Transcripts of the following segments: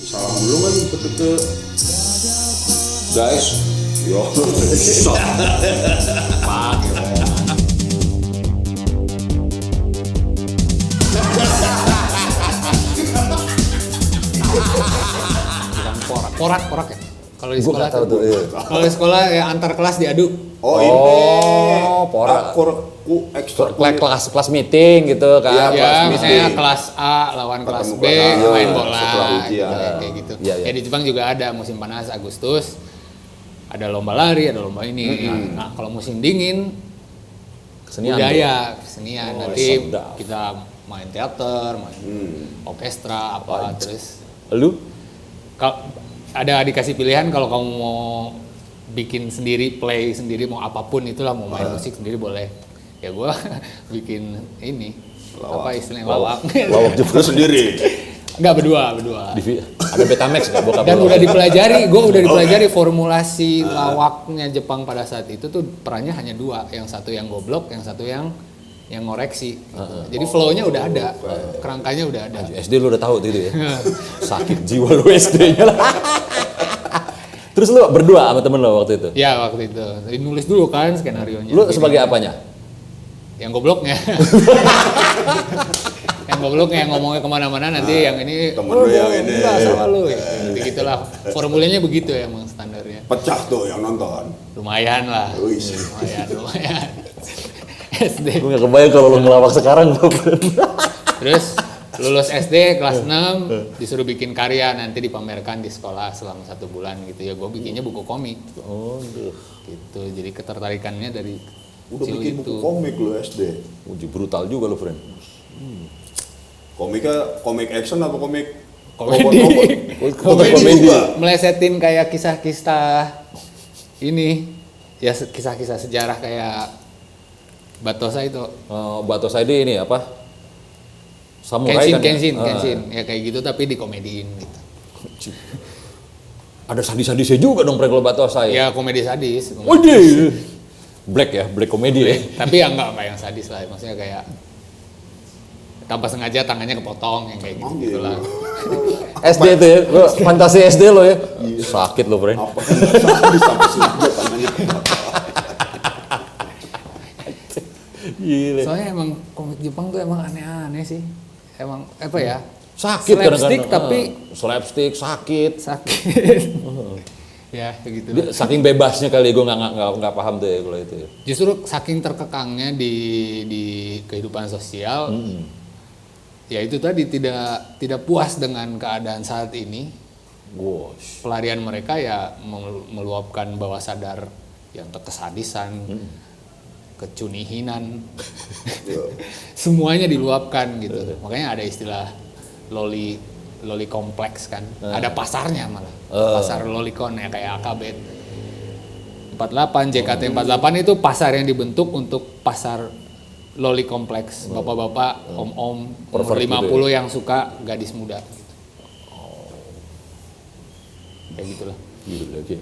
Salam dulu kan ke Guys, yo. Bukan porak ya. Kalau di gue sekolah nggak tahu tuh. Iya. Kalau di sekolah ya antar kelas diadu. Oh ini. porak. Aku ekstra Kelas meeting gitu kan. Iya, Ya, kelas misalnya meeting. kelas A lawan kelas Ketemu B kelas A, main bola setelah ujian. kayak gitu. Iya, iya. Ya di Jepang juga ada musim panas Agustus. Ada lomba lari, ada lomba ini. Nah, kalau musim dingin Kesenian. budaya, kesenian. Oh, Nanti sedap. kita main teater, main orkestra apa terus Lu? ada dikasih pilihan kalau kamu mau bikin sendiri, play sendiri, mau apapun itulah, mau main musik sendiri boleh. Ya gua bikin ini apa istilahnya lawak. Lawak Lu sendiri. Enggak berdua. Ada Betamax nggak bokap Dan lu? udah dipelajari formulasi lawaknya Jepang pada saat itu tuh perannya hanya dua, yang satu yang goblok, yang satu yang ngoreksi. Jadi flow-nya udah ada, kerangkanya udah ada. SD lu udah tahu tuh itu ya. Sakit jiwa lu SD-nya lah. Terus lu berdua sama temen lu waktu itu? Ya waktu itu, jadi nulis dulu kan skenario-nya. Lu Jadi, sebagai apanya? yang gobloknya. Yang gobloknya yang ngomongnya kemana-mana nanti yang ini temen lu yang ini." enggak sama lu ya. Gitulah formulanya begitu ya emang standarnya. Pecah tuh yang nonton. Lumayan lah. Wih. Lumayan. SD. Gue gak kebayang kalau lu ngelawak sekarang. Terus lulus SD kelas 6 disuruh bikin karya, nanti dipamerkan di sekolah selama 1 bulan gitu ya. Gue bikinnya buku komik. Oh, Gitu. Jadi ketertarikannya dari Udah kecil bikin itu. buku komik lu SD. uji brutal juga lu, friend. Komiknya komik action apa komik Komedi. Komedi juga. Melesetin kayak kisah-kisah ini ya, kisah-kisah sejarah kayak Batosa itu. Batosai ini apa? Samurai Kenshin, kan? Kenshin. Ya kayak gitu tapi dikomediin gitu. Ada sadis-sadisnya juga dong, friend, kalau Batosai. Ya komedi sadis. Waduh. Black ya, black komedi ya. Tapi ya enggak yang sadis lah, maksudnya kayak tanpa sengaja tangannya kepotong yang kayak gitu lah. SD itu ya, lu fantasi SD lo ya. Sakit lo, friend. Apa sampai sengaja tangannya. Gile. Soalnya emang komik Jepang tuh emang aneh-aneh sih. Emang apa ya? Sakit Slapstick kadang-kadang. tapi slapstick sakit. sakit. Ya begitu. Dia saking bebasnya kali gue nggak paham tuh ya kalau itu. Ya. Justru saking terkekangnya di kehidupan sosial, ya itu tadi tidak puas dengan keadaan saat ini. Gosh. Pelarian mereka ya meluapkan bawah sadar yang kesadisan, kecunihinan, semuanya diluapkan gitu. Makanya ada istilah loli kompleks kan. Ada pasarnya malah. Pasar lolicon ya kayak AKB 48, JKT 48 itu pasar yang dibentuk untuk pasar loli kompleks. Bapak-bapak, om-om, umur Pervert 50 gitu yang suka gadis muda. Kayak gitulah. Gila, oke.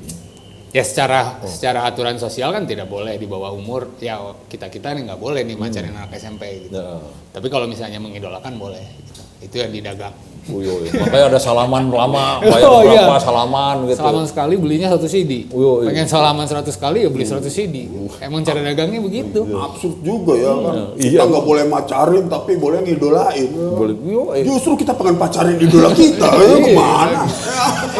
Ya secara aturan sosial kan tidak boleh di bawah umur. Ya kita nih nggak boleh nih macarin anak SMP gitu. Ya. Tapi kalau misalnya mengidolakan boleh. Gitu. Itu yang didagang. Makanya ada salaman lama, bayar Oh, berapa iya. salaman gitu. Salaman sekali belinya 1 CD. Oh, iya. Pengen salaman 100 kali ya beli 100 CD. Emang cara dagangnya begitu. Absurd juga ya kan. Iya. Kita nggak boleh macarin tapi boleh ngidolain. Boleh. Justru kita pengen pacarin idola kita. Ya kemana?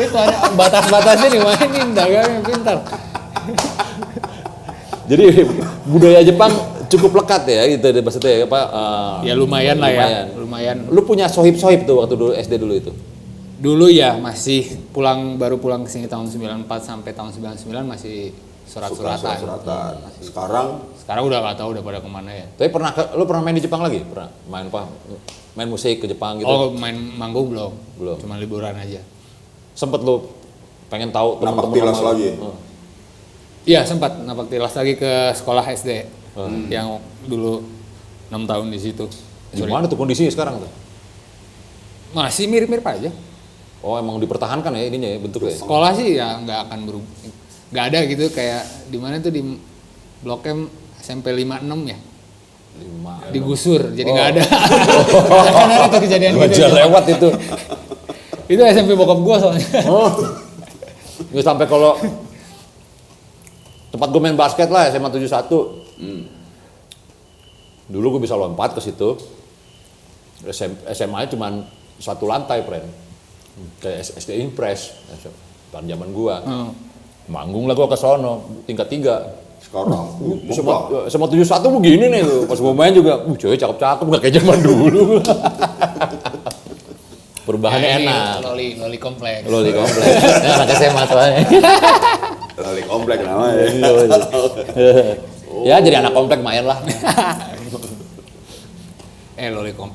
Itu ada batas-batasnya dimainin, dagangnya pintar. Jadi budaya Jepang cukup lekat ya gitu maksudnya ya Pak. Ya lumayan lah ya. Lumayan. Lu punya sohib-sohib tuh waktu dulu SD dulu itu? Dulu ya masih baru pulang ke sini tahun 94 sampai tahun 99 masih surat-suratan. Surat-suratan. Sekarang Udah nggak tahu udah pada kemana ya. Tapi lu pernah main di Jepang lagi? Pernah main apa? Main musik ke Jepang gitu? Oh main manggung belum? Belum. Cuma liburan aja. Sempet lu pengen tahu napak temen-temen tilas lama lu? lagi. Iya sempat napak tilas lagi ke sekolah SD yang dulu 6 tahun di situ. Gimana tuh kondisinya sekarang tuh? Masih mirip-mirip aja. Oh emang dipertahankan ya ininya ya bentuknya? Sekolah sih ya nggak akan berubah. Nggak ada gitu kayak di mana tuh di Blok M SMP 56 ya. Digusur jadi nggak ada. Kan ada tuh kejadian gitu. Aja lewat itu. Itu SMP bokap gua soalnya. Oh. Ya sampai kalau tempat gue main basket lah SMA 71. Dulu gue bisa lompat ke situ. SMA-nya cuma satu lantai, friend. Kayak SD Impress. Pada zaman gua. Manggung lah gua ke sono, tingkat 3. Sekarang, SMA 71 begini nih tuh. Pas gua main juga, cewek cakep-cakep, gak kayak zaman dulu. Perubahannya enak. Loli kompleks. Loli kompleks. Anak SMA soalnya. Lali komplek namanya. Ya jadi anak komplek main lah.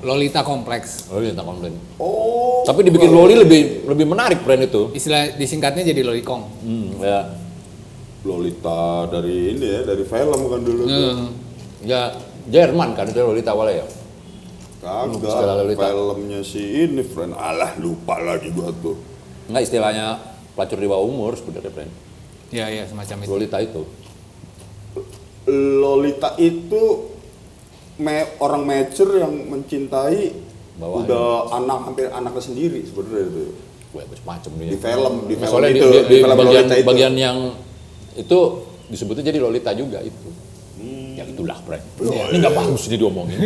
Lolita kompleks. Lolita komplek. Oh. Tapi dibikin loli lebih menarik brand itu. Istilah disingkatnya jadi lolikong. Ya. Lolita dari ini ya, dari film kan dulu tuh. Ya Jerman kan itu Lolita awalnya ya. Istilah Kagak, Lolita. filmnya si ini, friend. Alah, lupa lagi gua tuh. Enggak, istilahnya pelacur di bawah umur sebenarnya brand. Iya semacam itu. Lolita itu. Lolita itu orang mature yang mencintai Bawahannya. udah hampir anaknya sendiri sebenarnya itu. Wah, macam-macam nih. Di film Soalnya itu, di film Lolita itu. bagian yang itu disebutnya jadi Lolita juga itu. Ya itulah, Bray. Ini nggak bagus jadi diomongin.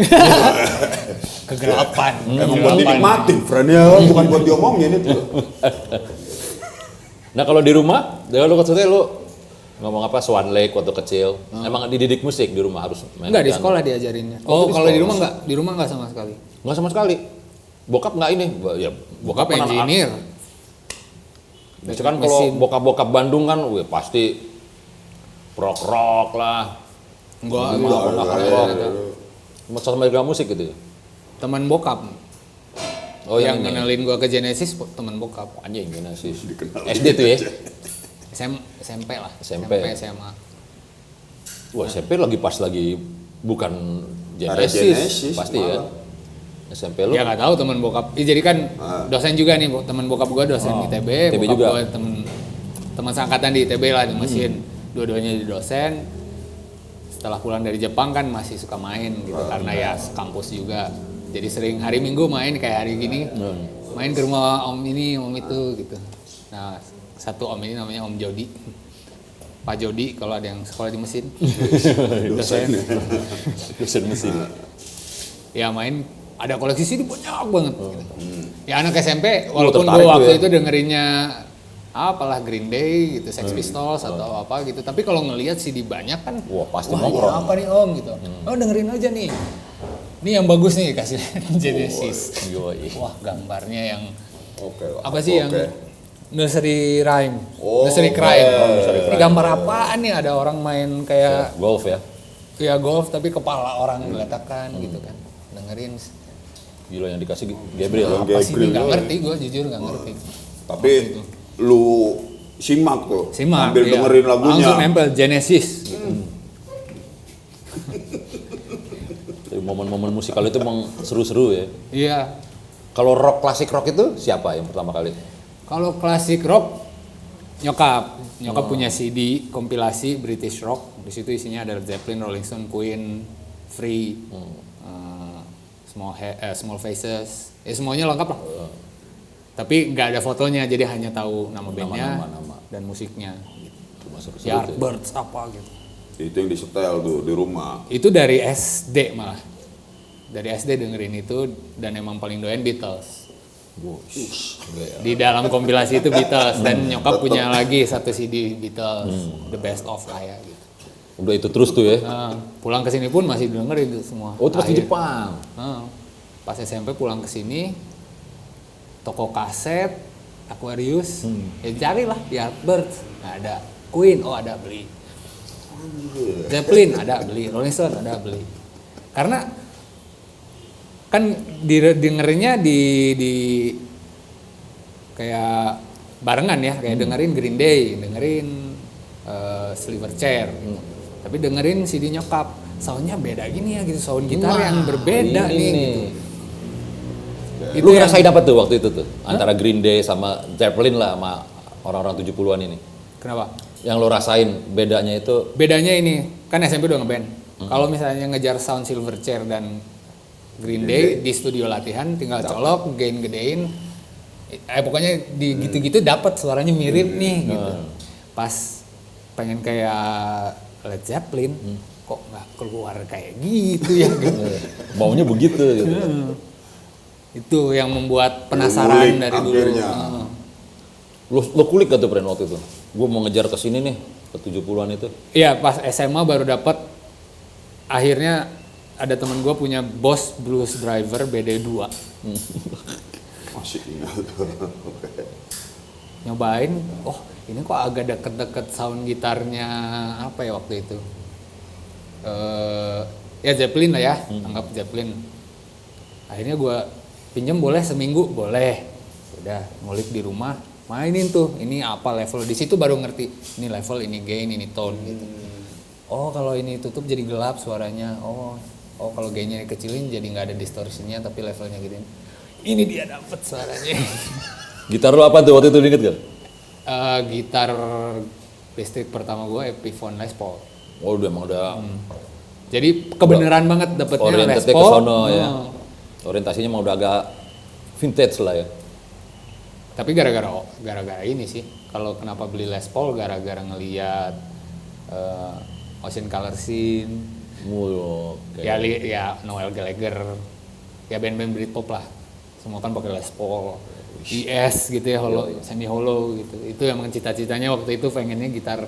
Kegelapan. Emang buat dinikmatin, friend ya, bukan buat diomongin itu. Nah kalau di rumah, lu ngomong apa Swan Lake waktu kecil. Emang dididik musik di rumah harus main. Enggak, di piano? sekolah diajarinnya. Oh, Oh, di kalau di sekolah. rumah enggak? Di rumah enggak sama sekali. Nggak sama sekali. Bokap nggak ini. Ya, Bokap kan engineer. Biasanya kan kalau bokap-bokap Bandung kan, pasti rock lah. Enggak, Cuma sama juga musik gitu ya. teman bokap. Oh yang ini. kenalin gua ke Genesis teman bokap. Anjing Genesis. Dikenal. SD tuh ya. SMP lah. SMP. SMA. Wah, SMP lagi bukan Ada Genesis, Genesis, pasti malah. ya. SMP lu. Ya nggak tahu teman bokap. Jadi kan dosen juga nih, teman bokap gua dosen ITB, ITB bokap juga. gua teman seangkatan di ITB lah di mesin. Dua-duanya di dosen. Setelah pulang dari Jepang kan masih suka main gitu karena ya kampus juga. Jadi sering hari Minggu main kayak hari gini. Main ke rumah om ini, om itu gitu. Nah, satu om ini namanya Om Jody. Pak Jody kalau ada yang sekolah di mesin. Dosen. Dosen mesin. Ya main ada koleksi CD banyak banget gitu. Ya anak SMP walaupun tertarik gue waktu tuh ya? itu dengerinnya apalah Green Day gitu, Sex Pistols atau apa gitu. Tapi kalau ngelihat CD banyak kan, Wah, pasti ini nongkrong. apa nih om gitu. Oh dengerin aja nih. Ini yang bagus nih kasih Genesis. Yoi. Wah gambarnya yang Oke. apa sih yang nursery rhyme, Oh, nursery crime. nursery Ini crime. gambar apaan nih? Ada orang main kayak Golf ya. ya golf tapi kepala orang diletakkan gitu kan. Dengerin Gila yang dikasih Gabriel. Yang apa sih ini Gabriel. nggak ngerti gue jujur nggak ngerti. Tapi lu simak tuh. Simak, Sambil iya. dengerin lagunya. Langsung nempel Genesis. Jadi momen-momen musikal itu emang seru-seru ya. Iya. Kalau rock, klasik rock itu siapa yang pertama kali? Kalau klasik rock nyokap punya CD kompilasi British Rock. Di situ isinya ada Led Zeppelin, Rolling Stone, Queen, Free, Small Faces. Ya semuanya lengkap lah. Tapi nggak ada fotonya, jadi hanya tahu nama bandnya Nama. dan musiknya. Cuma seru-seru tuh. Yardbirds apa gitu. Itu yang disetel tuh di rumah. Itu dari SD malah. Dari SD dengerin itu dan emang paling doyan Beatles. Di dalam kompilasi itu Beatles dan nyokap punya lagi satu CD Beatles, The Best of lah ya gitu. Udah itu terus tuh ya. Pulang ke sini pun masih dengerin itu semua. Oh, itu pas di Akhir- Jepang. Pas SMP pulang ke sini, toko kaset, Aquarius, ya carilah Yardbirds, nggak ada. Queen, oh ada beli. Zeppelin ada beli, Rolling Stone ada beli. Karena kan dengerinnya di kayak barengan ya, kayak dengerin Green Day, dengerin Silverchair gitu. Tapi dengerin CD nyokap, soundnya beda gini ya gitu, sound gitar yang berbeda ini nih nih. gitu. Itu lu ngerasain apa tuh waktu itu tuh? Antara Green Day sama Zeppelin lah sama orang-orang 70-an ini. Kenapa? Yang lo rasain bedanya itu Bedanya ini, kan SMP udah ngeband. Kalau misalnya ngejar sound Silverchair dan Green Day di studio latihan tinggal colok, gain gedein, Pokoknya di gitu-gitu dapat suaranya mirip nih gitu. Pas pengen kayak Led Zeppelin, kok nggak keluar kayak gitu ya gitu. Maunya begitu gitu. Itu yang membuat penasaran dari dulu. Akhirnya. Lo kulik gak tuh Pren waktu itu? Gue mau ngejar ke sini nih, ke 70-an itu. Iya, pas SMA baru dapat. Akhirnya ada temen gue punya Boss Blues Driver BD2. Masih ingat. Nyobain, oh ini kok agak deket-deket sound gitarnya apa ya waktu itu. Ya Zeppelin lah ya, anggap Zeppelin. Akhirnya gue pinjam boleh seminggu, boleh. Udah ngulik di rumah, mainin tuh. Ini apa level, di situ baru ngerti. Ini level, ini gain, ini tone gitu. Oh kalau ini tutup jadi gelap suaranya. Oh kalau gainnya dikecilin jadi nggak ada distorsinya tapi levelnya gini. Ini dia dapet suaranya. Gitar lo apa tuh waktu itu, inget gak? Gitar listrik pertama gue Epiphone Les Paul. Oh emang udah Jadi kebenaran banget dapetnya Les orientednya Paul. ke sono ya. Orientasinya mau udah agak vintage lah ya. Tapi gara-gara ini sih. Kalau kenapa beli Les Paul gara-gara ngeliat Ocean Color Scene. Ya Noel Gallagher. Ya band-band Britpop lah. Semua kan pakai Les Paul. ES gitu ya, semi hollow gitu. Itu emang cita-citanya waktu itu pengennya gitar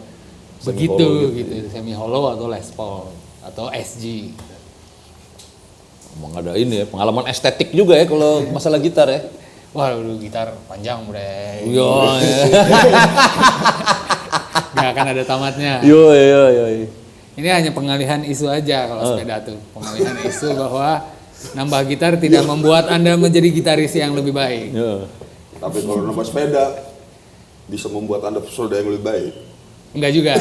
begitu gitu, semi hollow atau Les Paul atau SG. Emang ada ini ya, pengalaman estetik juga ya kalau masalah gitar ya. Wah, dulu gitar panjang bre. Iya. Gak akan ada tamatnya. Yo. Ini hanya pengalihan isu aja kalau sepeda tuh. Pengalihan isu bahwa nambah gitar tidak membuat Anda menjadi gitaris yang lebih baik. Iya. Tapi kalau nambah sepeda bisa membuat Anda pesona yang lebih baik. Enggak juga.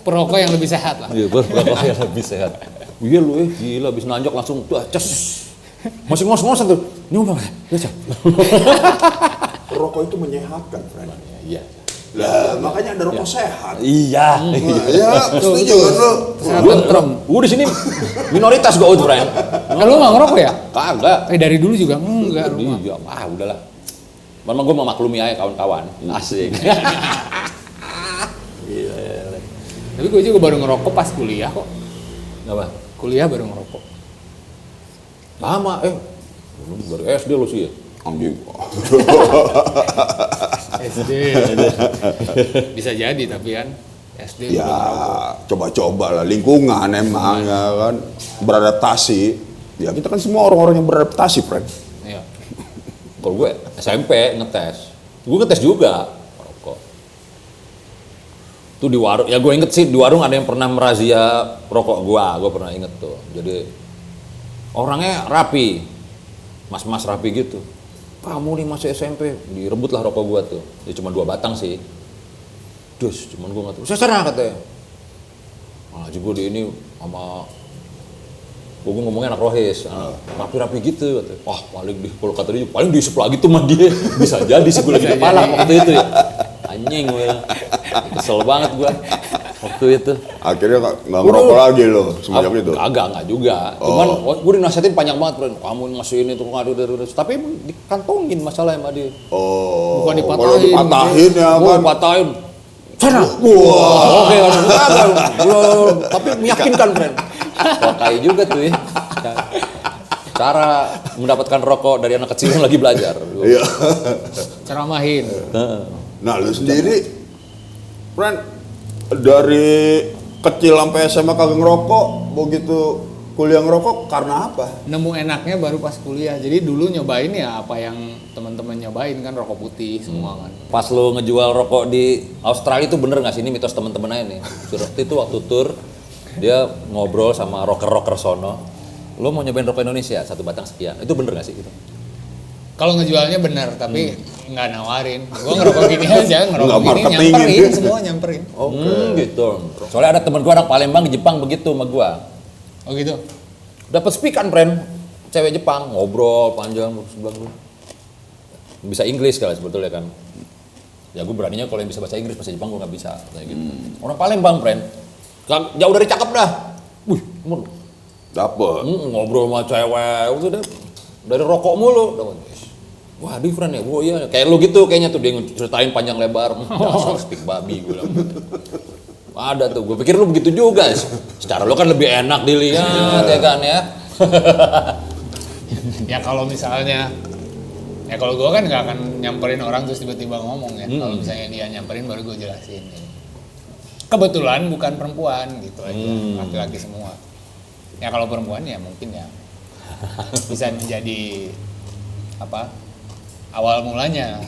Perokok yang lebih sehat lah. Iya, berapa yang lebih sehat. Iya lu gila habis nanjak langsung tuh ces. Masih ngos-ngosan tuh. Ini apa? Baca. Rokok itu menyehatkan, friend. Iya. Lah, makanya ada rokok sehat. Iya. Ya, setuju kan lo? Kesehatan Trump. Gue di sini minoritas gue out, friend. Lu nggak ngerokok ya? Kagak. Dari dulu juga enggak. Iya, udahlah. Memang gue memaklumi aja kawan-kawan. Asik. Tapi gue juga baru ngerokok pas kuliah kok. Apa? Kuliah baru ngerokok. Lama lu baru SD lu sih ya? Anjing. SD. Bisa jadi tapi kan SD Ya, udah ngerokok. coba-coba lah lingkungan emang ya kan beradaptasi. Ya kita kan semua orang-orang yang beradaptasi, friend. Iya. Kalau gue SMP ngetes. Gue ngetes juga rokok. Tuh di warung, ya gue inget sih di warung ada yang pernah merazia rokok gue pernah inget tuh. Jadi orangnya rapi, mas-mas rapi gitu. Kamu nih masih SMP, direbut lah rokok gue tuh. Ya cuma 2 batang sih. Dus, cuman gue nggak tahu. Saya katanya. Malah juga di ini sama gue ngomongnya anak rohis, rapi-rapi gitu. Katanya. Wah paling kalau kata dia paling diisep lagi tuh sama dia. Bisa jadi sih gue lagi kepala waktu itu ya. Anjing gue, kesel banget gue waktu itu. Akhirnya nggak ngerokok lagi lo semenjak itu. Enggak juga. Cuman gue dinasihatin panjang banget, bro. Kamu masih ini tuh ngadu terus. Tapi dikantongin masalah sama dia. Oh, Bukan dipatahin. kalau dipatahin ya Gue kan. patahin. Sana. Wah. Oke, tapi meyakinkan, friend. Pakai juga tuh ya. Cara mendapatkan rokok dari anak kecil yang lagi belajar. Iya. Ceramahin. Nah, lu sendiri, friend, dari kecil sampai SMA kagak ngerokok, begitu kuliah ngerokok karena apa? Nemu enaknya baru pas kuliah. Jadi dulu nyobain ya apa yang teman-teman nyobain kan rokok putih semua kan. Pas lo ngejual rokok di Australia itu bener nggak sih, ini mitos teman-teman aja nih. Waktu itu waktu tour dia ngobrol sama rocker-rocker sono. Lo mau nyobain rokok Indonesia 1 batang sekian, itu bener nggak sih gitu? Kalau ngejualnya benar tapi nggak nawarin. Gua ngerokok gini aja, ngerokok Nggak gini marketingin. nyamperin semua nyamperin. Gitu. Soalnya ada temen gua anak Palembang di Jepang begitu sama gua. Oh gitu. Dapat speakan, friend. Cewek Jepang ngobrol panjang sebelah gua. Bisa Inggris kali sebetulnya kan. Ya gue beraninya kalau yang bisa bahasa Inggris, bahasa Jepang gue nggak bisa kayak gitu. Orang Palembang, friend. Jauh dari cakep dah. Wih, Dapet. ngobrol sama cewek, udah deh. Dari rokok mulu. Waduh friend ya, oh iya, kayak lu gitu kayaknya tuh dia ceritain panjang lebar, dasar speak babi gue bilang gitu. Ada tuh, gue pikir lu begitu juga. Secara lu kan lebih enak dilihat ya kan ya. Ya kalau misalnya, ya kalau gue kan nggak akan nyamperin orang terus tiba-tiba ngomong ya. Kalau misalnya dia nyamperin baru gue jelasin. Kebetulan bukan perempuan gitu aja, laki-laki semua. Ya kalau perempuan ya mungkin ya bisa menjadi apa? Awal mulanya.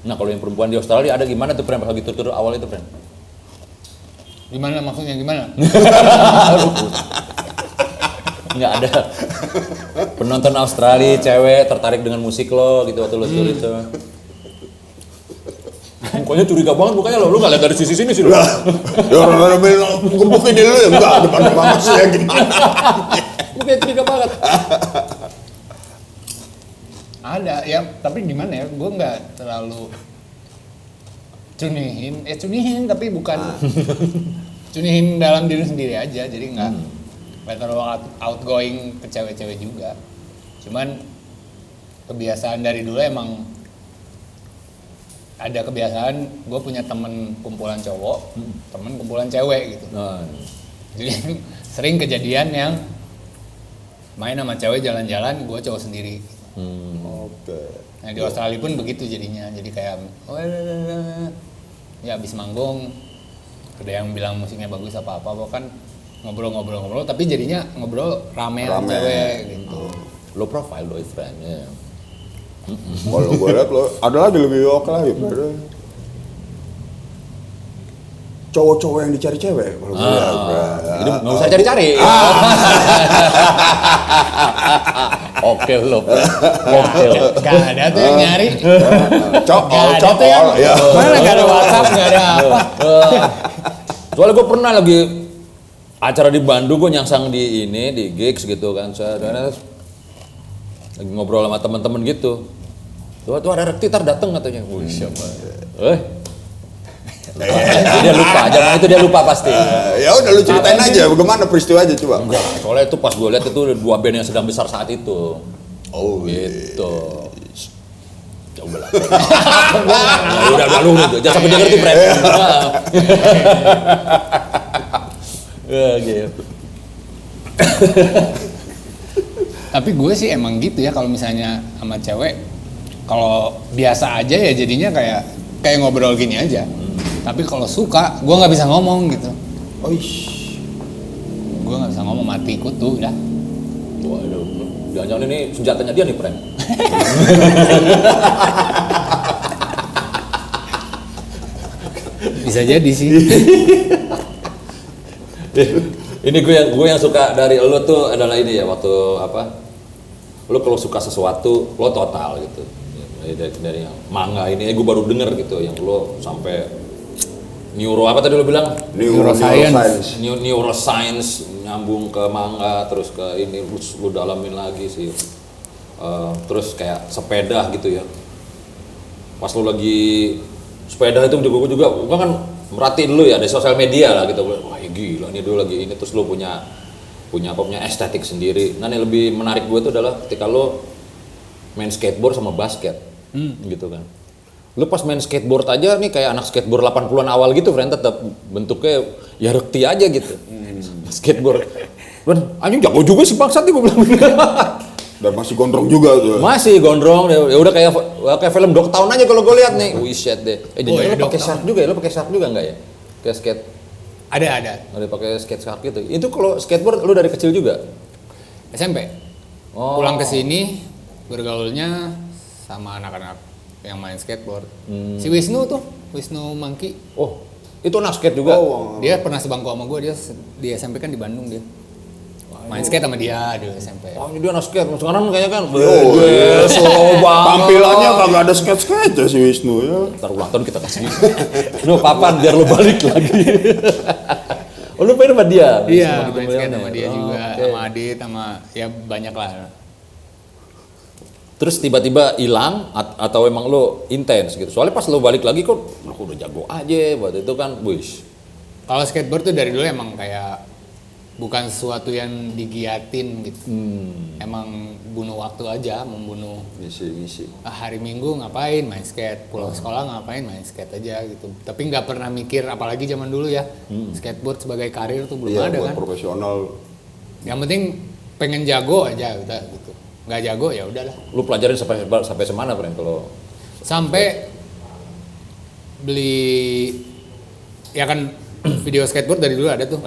Nah kalau yang perempuan di Australia ada gimana tuh friend pas lagi tur awal itu friend? Gimana maksudnya gimana? Nggak ada penonton Australia cewek tertarik dengan musik lo gitu waktu lo tur itu. Mukanya curiga banget mukanya lo nggak lihat dari sisi sini sih lo. Ya orang bilang gebukin dulu ya enggak depan mama saya gimana. Mukanya curiga banget. Ada ya, tapi gimana ya? Gue nggak terlalu cunihin tapi bukan cunihin dalam diri sendiri aja, jadi nggak terlalu outgoing ke cewek-cewek juga. Cuman kebiasaan dari dulu emang ada kebiasaan gue punya temen kumpulan cowok, temen kumpulan cewek gitu. Jadi sering kejadian yang main sama cewek jalan-jalan, gue cowok sendiri. Oke. Nah di Australia pun begitu jadinya, jadi kayak ya abis manggung ada yang bilang musiknya bagus apa kan ngobrol tapi jadinya ngobrol rame sama cewek gitu. Low profile boyfriend ya. Kalau gue lihat lo ada lagi lebih oke lagi, brother. Cowok-cowok yang dicari cewek kalau gue lihat. Jadi nggak usah cari-cari. Oke lo, oke. Gak ada tuh yang nyari. Cowok ya. Mana gak ada WhatsApp, gak ada apa. Soalnya gue pernah lagi acara di Bandung, gue nyangsang di gigs gitu kan. Saya lagi ngobrol sama teman-teman gitu. Tuh ada rektitar dateng katanya. Wih siapa? Dia lupa, zaman itu dia lupa pasti. Ya udah lu ceritain aja bagaimana peristiwa aja coba. Enggak, soalnya itu pas gue lihat itu dua band yang sedang besar saat itu. Oh gitu. Coba lah. Udah lu jangan sampai dia ngerti friend. Ya gitu. Tapi gue sih emang gitu ya, kalau misalnya sama cewek, kalau biasa aja ya jadinya kayak ngobrol gini aja. Tapi kalau suka, gue nggak bisa ngomong gitu. Gue nggak bisa ngomong, mati kutu udah. Waduh, jangan-jangan ini senjatanya dia nih, friend. Bisa jadi sih. Ini gue yang suka dari lo tuh adalah ini ya, waktu apa? Lo kalau suka sesuatu, lo total gitu. Dari yang manga ini, gue baru denger gitu, yang lo sampai apa tadi lo bilang? Neuroscience nyambung ke manga, terus ke ini lu dalamin lagi sih. Terus kayak sepeda gitu ya. Pas lu lagi sepeda itu gue kan merhatiin lu ya di sosial media lah gitu. Wah gila ini dulu lagi ini, terus lu punya estetik sendiri. Nah yang lebih menarik gue itu adalah ketika lu main skateboard sama basket gitu kan. Lu pas main skateboard aja nih kayak anak skateboard 80-an awal gitu, friend, tetap bentuknya ya rekti aja gitu. Skateboard. Dan anjing jago juga sih bangsat nih gue bilang. Dan masih gondrong juga tuh. Masih gondrong, ya udah kayak film Dogtown aja kalau gue lihat nih. Wih shit deh. Jadi lu pakai shark juga ya? Lu pakai shark juga enggak ya? Kayak skate. Ada. Ada pakai skate shark gitu. Itu kalau skateboard lu dari kecil juga? SMP. Oh. Pulang ke sini bergaulnya sama anak-anak yang main skateboard. Si Wisnu Mangki. Oh, itu anak skate juga? Dia pernah sebangku sama gue, dia di SMP kan di Bandung dia. Main skate sama dia di SMP. Oh, ini dia anak skate. Sekarang kayaknya kan slow banget. Tampilannya kagak ada skate-skate si Wisnu ya. Ntar ulang tahun kita kasih. Lu papan biar lu balik lagi. Oh, lu main sama dia? Iya, main skate sama dia juga, sama Adit, sama ya banyak lah. Terus tiba-tiba hilang atau emang lo intens gitu? Soalnya pas lo balik lagi kok udah jago aja buat itu kan, wish. Kalau skateboard tuh dari dulu emang kayak bukan sesuatu yang digiatin gitu. Emang bunuh waktu aja, membunuh Ngisi. hari Minggu ngapain main skate, pulang sekolah ngapain main skate aja gitu. Tapi nggak pernah mikir, apalagi zaman dulu ya, skateboard sebagai karir tuh belum Iya, ada buat kan. profesional. Yang penting pengen jago aja udah gitu. Nggak jago ya udahlah. Lu pelajarin sampai semana, Pren, kalau Sampai beli ya kan video skateboard dari dulu ada tuh.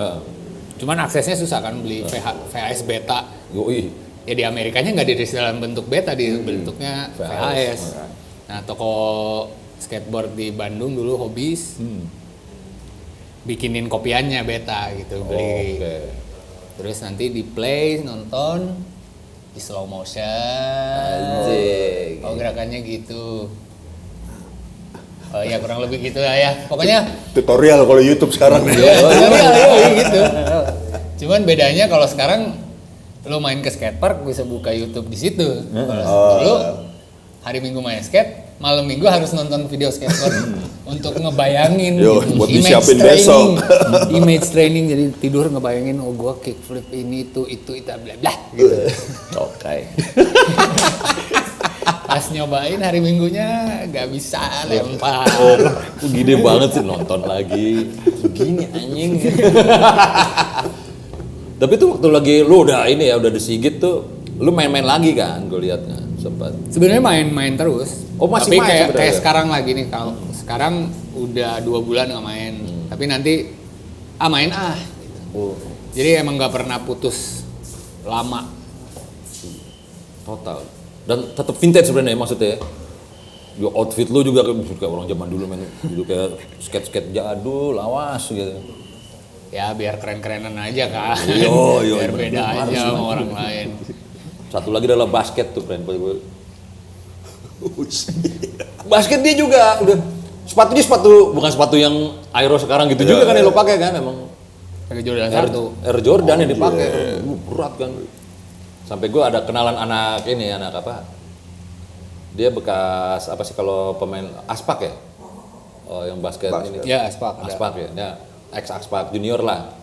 Cuman aksesnya susah kan beli VHS beta. yoi. Ya di Amerikanya nggak dirilis dalam bentuk beta, di bentuknya VHS. Nah toko skateboard di Bandung dulu Hobbies bikinin kopiannya beta gitu beli. Oke. Terus nanti di play nonton di slow motion. Anjing. Oh gerakannya gitu. Oh ya kurang lebih gitu lah ya. Pokoknya Tutorial kalau YouTube sekarang. iya gitu. Cuman bedanya kalau sekarang lo main ke skatepark bisa buka YouTube di situ. Kalau dulu hari Minggu main skate, malam Minggu harus nonton video skateboard untuk ngebayangin Yo, gitu. buat Image disiapin training. besok. Image training, jadi tidur ngebayangin oh gua kickflip ini itu bla bla gitu. Oke. Pas nyobain hari Minggunya gak bisa lempar. Gede banget sih nonton lagi. Gini anjing. Tapi tuh waktu lagi lu udah ini ya udah disigit tuh, lu main-main lagi kan? Gue lihat kan sempat. Sebenarnya main-main terus. Oh, masih tapi main kayak sebenarnya? sekarang lagi nih, kalau sekarang udah 2 bulan nggak main. Tapi nanti main Oh, Jadi emang nggak pernah putus lama. total. Dan tetap vintage sebenarnya maksudnya. Yo outfit lu juga kayak orang zaman dulu main dulu kayak skate jadul, lawas gitu. Ya biar keren-kerenan aja kan. Yo, biar bener, beda harus, aja sama bener. orang lain. Satu lagi adalah basket tuh, friend. Basket dia juga udah sepatunya bukan sepatu yang Aero sekarang gitu juga kan yang lo pakai kan emang Pakai Jordan Air Jordan yang dipakai. Berat kan. Sampai gue ada kenalan anak apa? Dia bekas apa sih kalau pemain Aspak ya? Oh, yang basket ini. Ya Aspak. ada. Aspak ya. Ya, ex Aspak junior lah.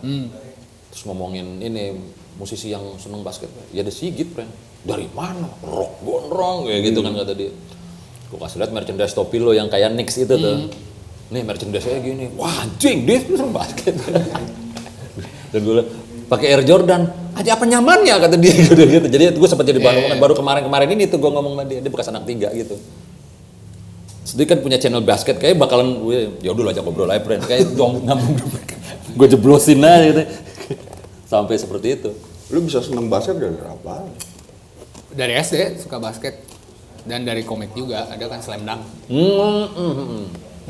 Terus ngomongin ini musisi yang seneng basket. Ya ada Sigit, friend. Dari mana? Rock gondrong kayak gitu kan kata dia. Gue kasih lihat merchandise topi lo yang kayak Knicks itu tuh. Nih merchandise-nya gini. Wah, anjing, dia seneng basket. Dan gue pakai Air Jordan. Aja apa nyamannya kata dia gitu. Jadi gue sempat jadi bahan baru kemarin ini tuh gue ngomong sama dia bekas anak 3 gitu. Terus dia kan punya channel basket, kayak bakalan gue ya udah ajak ngobrol aja, friend. Kayak ngambung gue jeblosin aja gitu. Sampai seperti itu. Lu bisa seneng basket dari apa? Dari SD suka basket dan dari komik juga ada kan Slam Dunk.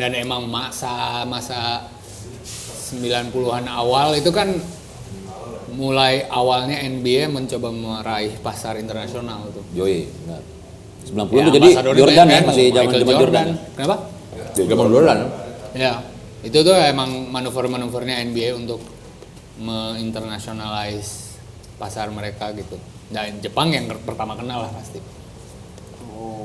Dan emang masa 90-an awal itu kan mulai awalnya NBA mencoba meraih pasar internasional tuh. Yoi, benar. 90 Ya, tuh jadi Ambassador Jordan kan, ya, masih Michael zaman Jordan. Kenapa? Zaman Jordan. Ya, itu tuh emang manuver-manuvernya NBA untuk menginternationalize pasar mereka gitu. Dan Jepang yang pertama kenal lah pasti.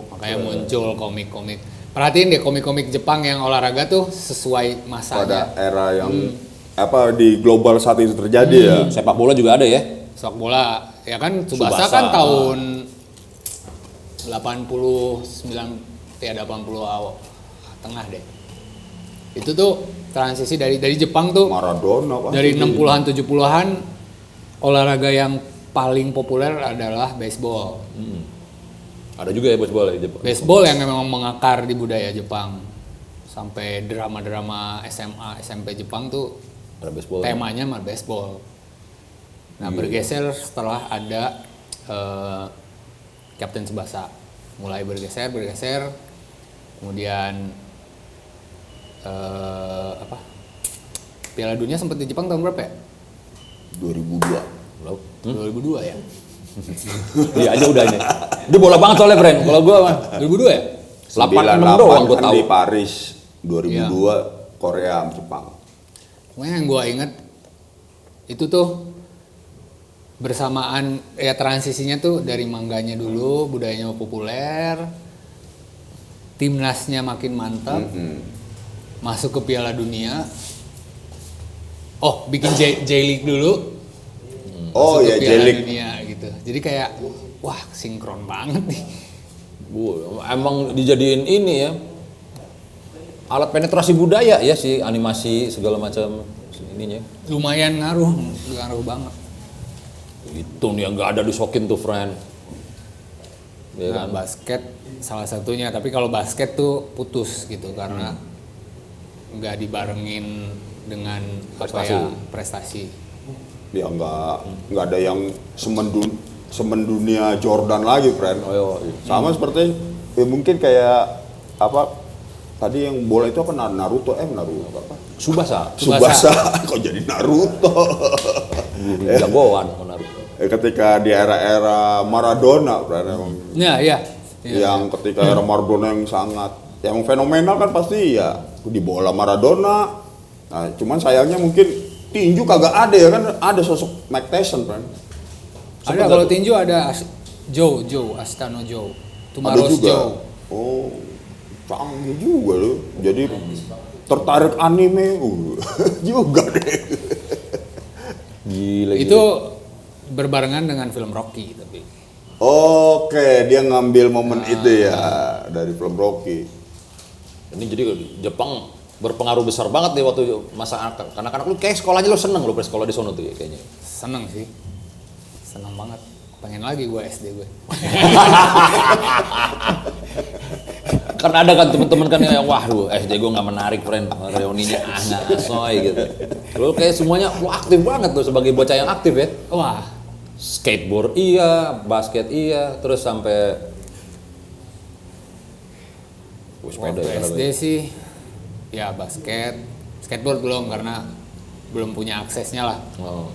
Makanya muncul komik-komik. Perhatiin deh komik-komik Jepang yang olahraga tuh sesuai Pada masanya. era yang apa di global saat itu terjadi ya. Sepak bola juga ada ya. Sepak bola, ya kan Tsubasa Tsubasa. kan tahun 80 awal tengah deh. Itu tuh transisi dari Jepang tuh Maradona pasti. dari 60-an 70-an olahraga yang paling populer adalah baseball. Ada juga ya baseball di Jepang. Baseball yang memang mengakar di budaya Jepang. Sampai drama-drama SMA, SMP Jepang tuh Ada baseball. temanya mah baseball. Nah, bergeser setelah ada Kapten Tsubasa. Mulai bergeser. Kemudian Piala Dunia sempat di Jepang tahun berapa ya? 2002. 2002 ya? Iya aja udah ini. Dia bola banget soalnya, friend. Kalau gua mah 2002 ya? 86 doang gua kan tahu. di Paris. 2002 Korea Jepang. Pokoknya yang gue inget itu tuh bersamaan ya transisinya tuh dari mangganya dulu, budayanya populer, timnasnya makin mantap, masuk ke Piala Dunia, bikin J-League dulu, Oh masuk iya, ke Piala Jelik. Dunia gitu. Jadi kayak wah sinkron banget nih. Emang dijadiin ini ya alat penetrasi budaya ya si animasi segala macam ininya. Lumayan ngaruh banget. Itu nih yang nggak ada disokin tuh friend. Ya Nah, kan? basket salah satunya, tapi kalau basket tuh putus gitu karena nggak dibarengin dengan Prestasi. prestasi. Ya nggak ada yang semendunia Jordan lagi, friend. Oh, iya. Sama seperti mungkin kayak apa tadi yang bola itu apa Naruto apa? Subasa. Subasa. Kok jadi Naruto? Jagoan Naruto. Ketika di era-era Maradona, friend, emang. Iya. Yang ketika era Maradona yang fenomenal kan pasti ya di bola Maradona. Nah, cuman sayangnya mungkin tinju kagak ada ya kan, ada sosok Mike Tyson, friend. Ada kalau tinju ada Joe, Astano Joe, Ada Tumaros juga. Joe. Oh, canggih juga loh. Jadi tertarik anime juga deh. Gila. Itu berbarengan dengan film Rocky tapi. Oke, dia ngambil momen itu ya dari film Rocky. Ini jadi Jepang berpengaruh besar banget nih waktu masa anak-anak lu kayak sekolahnya lu seneng lu sekolah di sono tuh ya kayaknya. Seneng sih. Seneng banget. Pengen lagi gue SD gue. Karena ada kan teman-teman kan yang waduh SD gue nggak menarik friend reuninya nggak asoy gitu. Lu kayak semuanya wah aktif banget tuh sebagai bocah yang aktif ya. Wah, Skateboard iya, basket iya, terus sampai sepeda waktu ya, SD sih ya basket, skateboard belum karena belum punya aksesnya lah. Oh.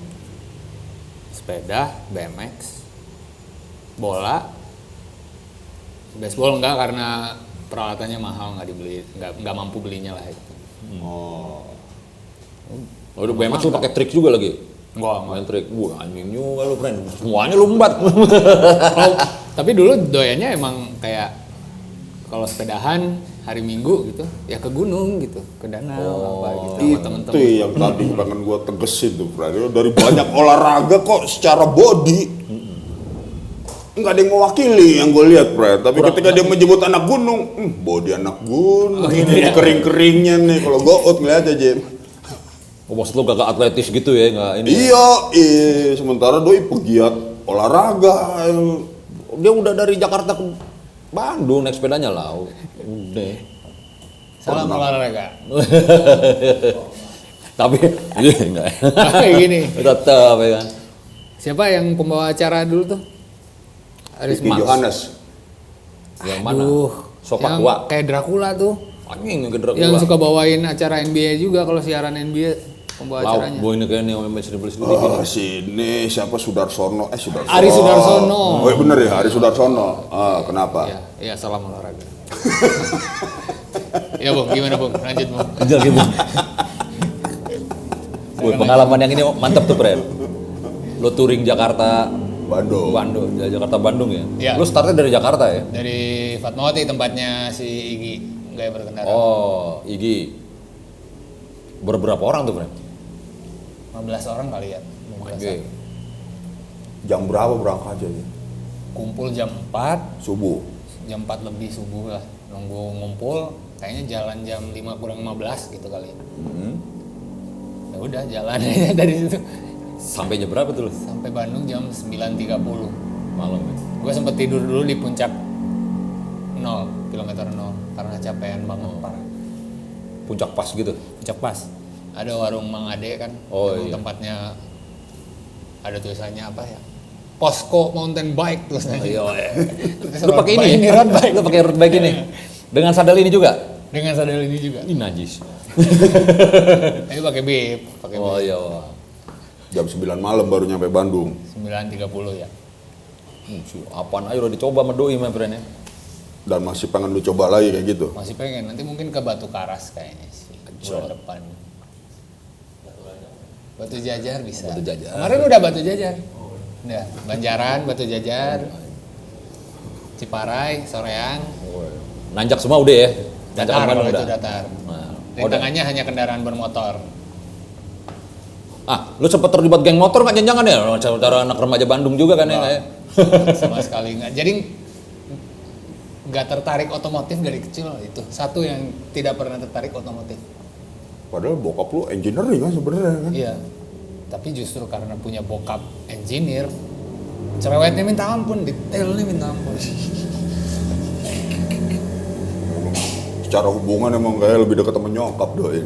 Sepeda, BMX, bola, baseball enggak karena peralatannya mahal nggak dibeli, nggak mampu belinya lah itu. Oh. Oh, udah BMX lu pakai trik juga lagi. Enggak. Main trik. Wah, anjing juga lu, friend. Semuanya lu embat. Tapi dulu doyannya emang kayak kalau sepedahan hari Minggu gitu, ya ke gunung gitu, ke danau apa gitu sama Itu temen-temen. yang tadi pengen gua tegesin tuh, friend. Dari banyak olahraga kok secara body nggak ada yang mewakili yang gue lihat, friend. Tapi ketika dia menyebut anak gunung, body anak gunung. Oh, gitu Ini ya? kering-keringnya nih. Kalau gout ngeliat aja, Jim. Oh, maksud lu gak atletis gitu ya, nggak ini. Iya, sementara doi pegiat olahraga. Dia udah dari Jakarta ke Bandung naik sepedanya lah. Udah. Salam Pernah. olahraga. Tapi enggak. Kayak gini. Tetap ya kan. Siapa yang pembawa acara dulu tuh? Ricky Johannes. Yang mana? Aduh, Sopak yang tua. kayak Dracula tuh. Anjing ke Dracula. Yang suka bawain acara NBA juga kalau siaran NBA pembawa Lauk acaranya. boy ini kayaknya yang match di Oh, sini siapa Sudarsono? Sudarsono. Ari Sudarsono. Oh, iya bener ya, Ari Sudarsono. Kenapa? Iya, salam olahraga. Ya, Bung, gimana, Bung? Lanjut, Bung. Gitu gitu. Wih, pengalaman yang ini mantap tuh, Pren. Lo touring Jakarta, Bandung. Jakarta Bandung ya? Iya. Lo startnya dari Jakarta ya? Dari Fatmawati tempatnya si Igi gaya berkendara. Oh, Igi. Berberapa orang tuh, Pren? 15 orang kali ya. 15 Oke. orang. Jam berapa berangkat aja? Kumpul jam 4, Subuh. jam 4 lebih subuh lah. Nunggu ngumpul, kayaknya jalan jam 5 kurang 15 gitu kali. Ya udah jalan aja dari situ. Sampai jam berapa tuh lo? Sampai Bandung jam 9.30. Malam ya? Gue sempet tidur dulu di puncak 0, kilometer 0 karena capean banget parah. Puncak pas gitu? Puncak pas. Ada warung Mang Ade kan, Oh, emang iya. tempatnya ada tulisannya apa ya? Posko mountain bike tulisannya. Lo pakai ini? road bike. Lo pakai road bike ini? Dengan sadel ini juga? Dengan sadel ini juga. Ini najis. Tapi pakai bib, pakai Oh bib. iya. Jam 9 malam baru nyampe Bandung. 9.30 ya. Apaan ayo udah dicoba sama doi my friend ya? Dan masih pengen lu coba lagi kayak gitu. Masih pengen, nanti mungkin ke Batu Karas kayaknya sih. Bulan depan. Batu Jajar bisa. Batu Jajar. Kemarin udah Batu Jajar. Udah, Banjaran, Batu Jajar. Ciparai, Soreang. Nanjak semua udah ya? Nanjak Datar Bandung kalau itu udah? datar. Nah, Rintangannya hanya kendaraan bermotor. Lu sempet terlibat geng motor nggak jangan ya? Cara anak remaja Bandung juga kan ya? Kayak. Sama sekali nggak. Jadi nggak tertarik otomotif dari kecil itu. Satu yang tidak pernah tertarik otomotif. Padahal bokap lu engineering kan sebenarnya kan. Iya. Tapi justru karena punya bokap engineer, cerewetnya minta ampun, detailnya minta ampun. Secara hubungan emang kayak lebih dekat sama nyokap doi.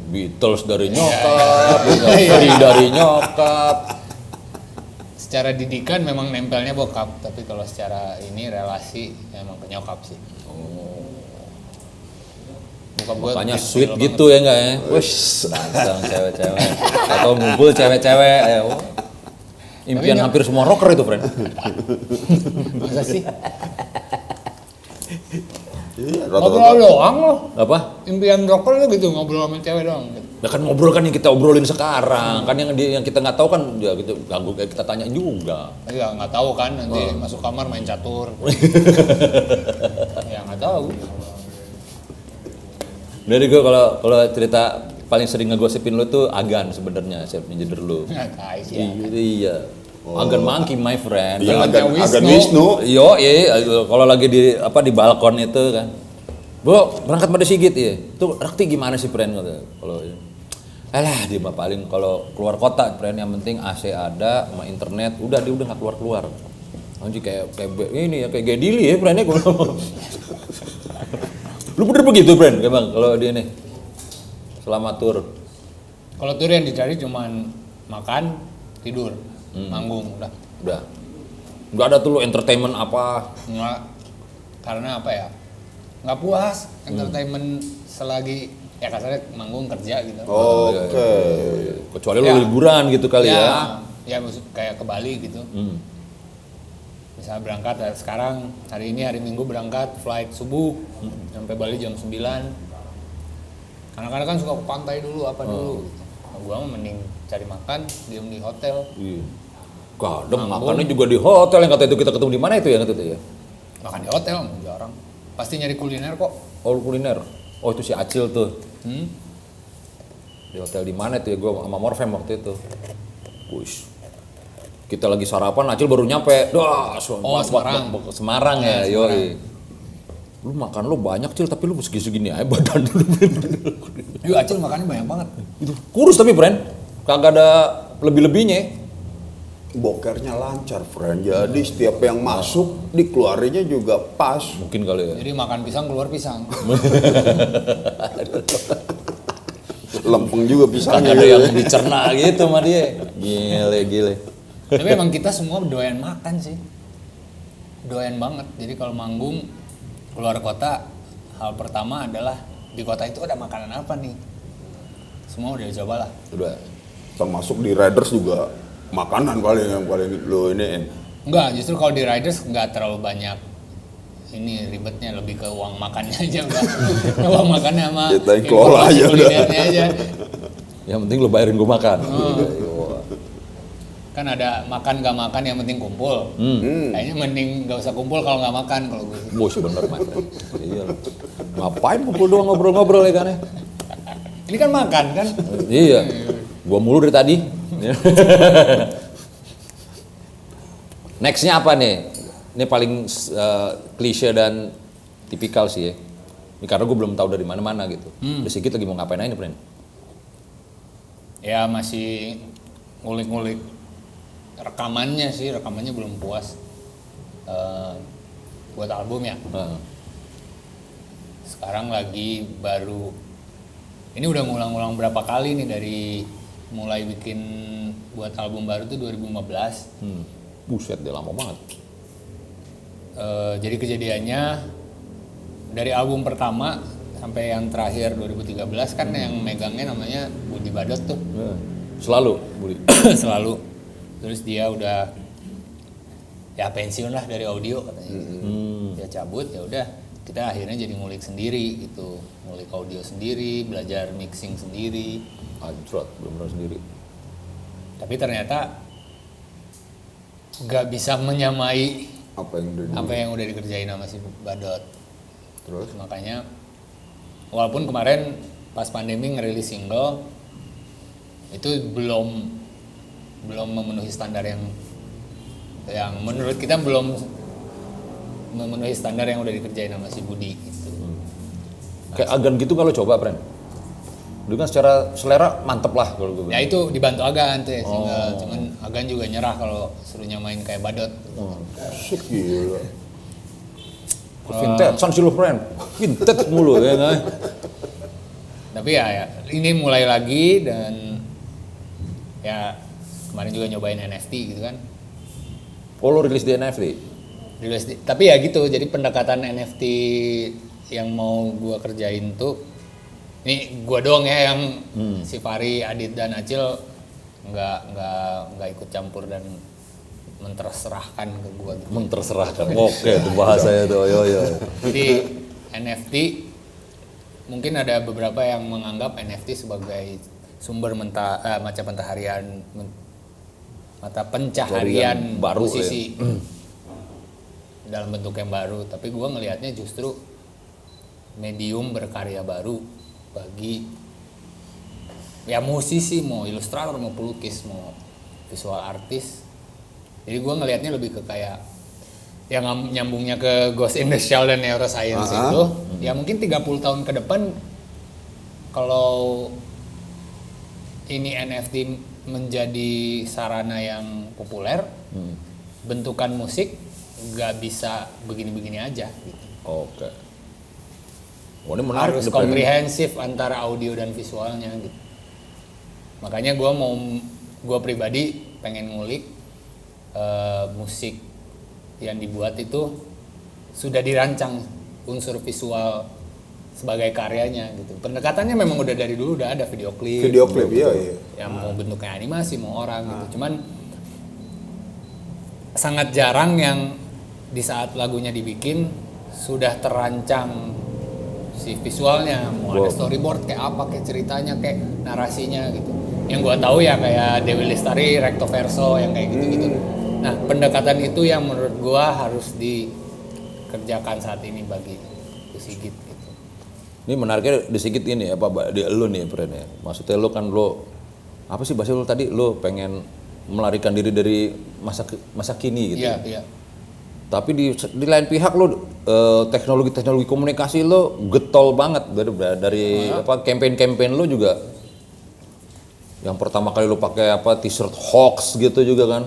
Beatles dari nyokap, Free dari nyokap. Secara didikan memang nempelnya bokap, tapi kalau secara ini relasi emang ke nyokap sih. Bokap gue Makanya sweet gitu ya enggak ya? Wih, langsung cewek-cewek. Atau ngumpul cewek-cewek. Ayo. Impian hampir semua rocker itu, friend. Masa sih? Iya, Ngobrol rata-rata. doang loh. Apa? Impian rocker tuh gitu, ngobrol sama cewek doang gitu. Ya kan ngobrol kan yang kita obrolin sekarang. Kan yang kita nggak tahu kan ya gitu ganggu kita tanya juga. Iya nggak tahu kan nanti masuk kamar main catur. Ya nggak tahu. Dari gue kalau cerita paling sering ngegosipin lu tuh Agan sebenarnya chef manager lu. Nggak tahu sih. Iya. Agan Monkey my friend. Iya, Temannya agak Wisnu. Wisnu. Iya, kalau lagi di balkon itu kan. Bu, berangkat pada Sigit ya. Tuh Rakti gimana sih friend kalau alah dia mah paling kalau keluar kota friend yang penting AC ada sama internet, udah dia udah nggak keluar. Anjir kayak ini ya kayak Gedili ya friendnya gua. Lu bener begitu friend kayak Bang kalau dia nih. Selama tur. Kalau tur yang dicari cuman makan, tidur, manggung udah. Udah. Nggak ada tuh lu entertainment apa. Nggak, karena apa ya? Nggak puas entertainment selagi ya kasarnya manggung kerja gitu. Oke. Kecuali lu Ya. liburan gitu kali ya. Ya kayak ke Bali gitu. Misalnya berangkat sekarang hari ini hari Minggu berangkat flight subuh sampai Bali jam 9. Kadang-kadang kan suka ke pantai dulu apa dulu. Nah, gua mah mending cari makan diem di hotel. Iya. Kadang makannya juga di hotel yang kata itu kita ketemu di mana itu ya kata itu ya. Makan di hotel jarang. Pasti nyari kuliner kok. Oh kuliner. Oh itu si Acil tuh. Di hotel di mana itu ya gua sama Morfem waktu itu. Wush. Kita lagi sarapan Acil baru nyampe. Semarang. Semarang ya, yoi. Lu makan lu banyak Cil tapi lu segini-segini aja badan lu. Yuk Acil makannya banyak banget. Itu kurus tapi friend. Kagak ada lebih-lebihnya. Bokernya lancar, friend. Jadi setiap yang masuk dikeluarinya juga pas. Mungkin kali ya. Jadi makan pisang keluar pisang. Lempeng juga pisangnya. Kagak ada yang dicerna gitu sama dia. Gile. Tapi emang kita semua doyan makan sih. Doyan banget. Jadi kalau manggung keluar kota, hal pertama adalah di kota itu ada makanan apa nih. Semua udah coba lah. Udah. Termasuk di Riders juga makanan paling yang paling lo iniin. Enggak, justru kalau di Riders nggak terlalu banyak ini ribetnya, lebih ke uang makannya aja udah. Uang makannya sama Kita yang kelola aja udah. kulinernya aja. Yang penting lu bayarin gua makan. Kan ada makan nggak makan yang penting kumpul. Kayaknya mending nggak usah kumpul kalau nggak makan kalau gue. Bos bener mas. Iya. Ngapain kumpul doang ngobrol-ngobrol ya kan ya? Ini kan makan kan? Iya. Gua mulu dari tadi. Nextnya apa nih? Ini paling klise dan tipikal sih ya. Ini karena gue belum tahu dari mana-mana gitu. Udah sedikit lagi mau ngapain aja nih, friend? Ya masih ngulik-ngulik rekamannya sih, rekamannya belum puas. Buat album ya. Sekarang lagi baru, ini udah ngulang-ngulang berapa kali nih dari mulai bikin buat album baru tuh 2015. Buset, dia lama banget. Jadi kejadiannya dari album pertama sampai yang terakhir 2013 kan yang megangnya namanya Budi Badot tuh. Selalu, Budi. Selalu. Terus dia udah ya pensiun lah dari audio katanya. Dia cabut, ya udah kita akhirnya jadi ngulik sendiri gitu, ngulik audio sendiri, belajar mixing sendiri. Anjrot, bener-bener sendiri. Tapi ternyata nggak bisa menyamai Apa yang udah dikerjain sama si Badot. Terus? Makanya walaupun kemarin pas pandemi ngerilis single, itu belum memenuhi standar yang menurut kita belum memenuhi standar yang udah dikerjain sama si Budi gitu. Kayak Agan gitu kalau coba, Pren. Dulu kan secara selera mantep lah kalau gue bilang. Ya itu dibantu Agan tuh ya, cuman Agan juga nyerah kalau suruhnya main kayak badut. Shit, gila. Vintage, sih lo, Pren. Vintage mulu ya nggak? Tapi ya ini mulai lagi dan ya kemarin juga nyobain NFT gitu kan. Oh, lo rilis di NFT? Tapi ya gitu, jadi pendekatan NFT yang mau gua kerjain tuh, ini gua doang ya yang si Fari, Adit dan Acil nggak ikut campur dan menterserahkan ke gua gitu. Menterserahkan, oke itu bahasanya tuh, yo. Jadi NFT mungkin ada beberapa yang menganggap NFT sebagai sumber mata pencaharian baru musisi dalam bentuk yang baru, tapi gue ngelihatnya justru medium berkarya baru bagi ya musisi, mau ilustrator, mau pelukis, mau visual artist. Jadi gue ngelihatnya lebih ke kayak yang nyambungnya ke Ghost in the Shell dan Neuroscience itu, ya mungkin 30 tahun ke depan kalau ini NFT menjadi sarana yang populer, bentukan musik nggak bisa begini-begini aja. Gitu. Oke. Oh, ini menarik. Harus komprehensif antara audio dan visualnya gitu. Makanya gue pribadi pengen ngulik musik yang dibuat itu sudah dirancang unsur visual sebagai karyanya gitu. Pendekatannya memang udah dari dulu udah ada video klip, Iya. yang mau bentuknya animasi, mau orang gitu. Cuman sangat jarang yang di saat lagunya dibikin sudah terancang si visualnya, mau ada storyboard kayak apa, kayak ceritanya, kayak narasinya gitu. Yang gua tahu ya kayak Dewi Lestari, Recto Verso yang kayak gitu-gitu. Nah, pendekatan itu yang menurut gua harus dikerjakan saat ini bagi Sigit gitu. Ini menariknya di Sigit ini apa di lu nih, Pren ya. Maksudnya lu kan apa sih bahasa lu tadi, lu pengen melarikan diri dari masa kini gitu. Iya. Tapi di lain pihak lu teknologi komunikasi lu getol banget dari campaign lu juga. Yang pertama kali lu pakai t-shirt hoax gitu juga kan.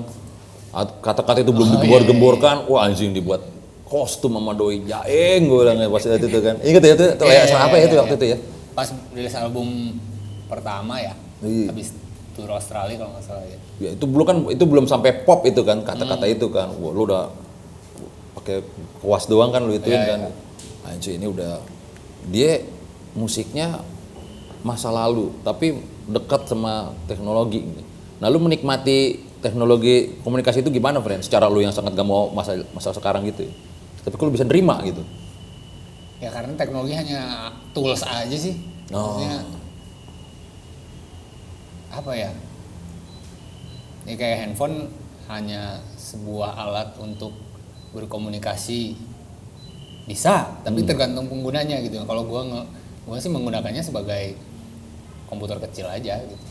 Kata-kata itu belum digembor-gemborkan, wah anjing dibuat kostum sama Doi Jaeng gue bilangnya pas itu kan. Ingat ya itu layak apa ya itu waktu itu ya? Pas rilis album pertama ya. Iya. Habis tour Australia kalau nggak salah ya. Ya itu belum sampai pop itu kan kata-kata itu kan. Wah, lu udah pakai kuas doang kan lu ituin kan. Anjing ini udah dia musiknya masa lalu tapi dekat sama teknologi. Nah, lu menikmati teknologi komunikasi itu gimana, friend? Secara lu yang sangat gak mau masa sekarang gitu ya. Tapi kok lu bisa nerima gitu? Ya karena teknologi hanya tools aja sih. Maksudnya apa ya? Ini kayak handphone hanya sebuah alat untuk berkomunikasi. Bisa, tapi tergantung penggunanya gitu. Kalau gua sih menggunakannya sebagai komputer kecil aja gitu.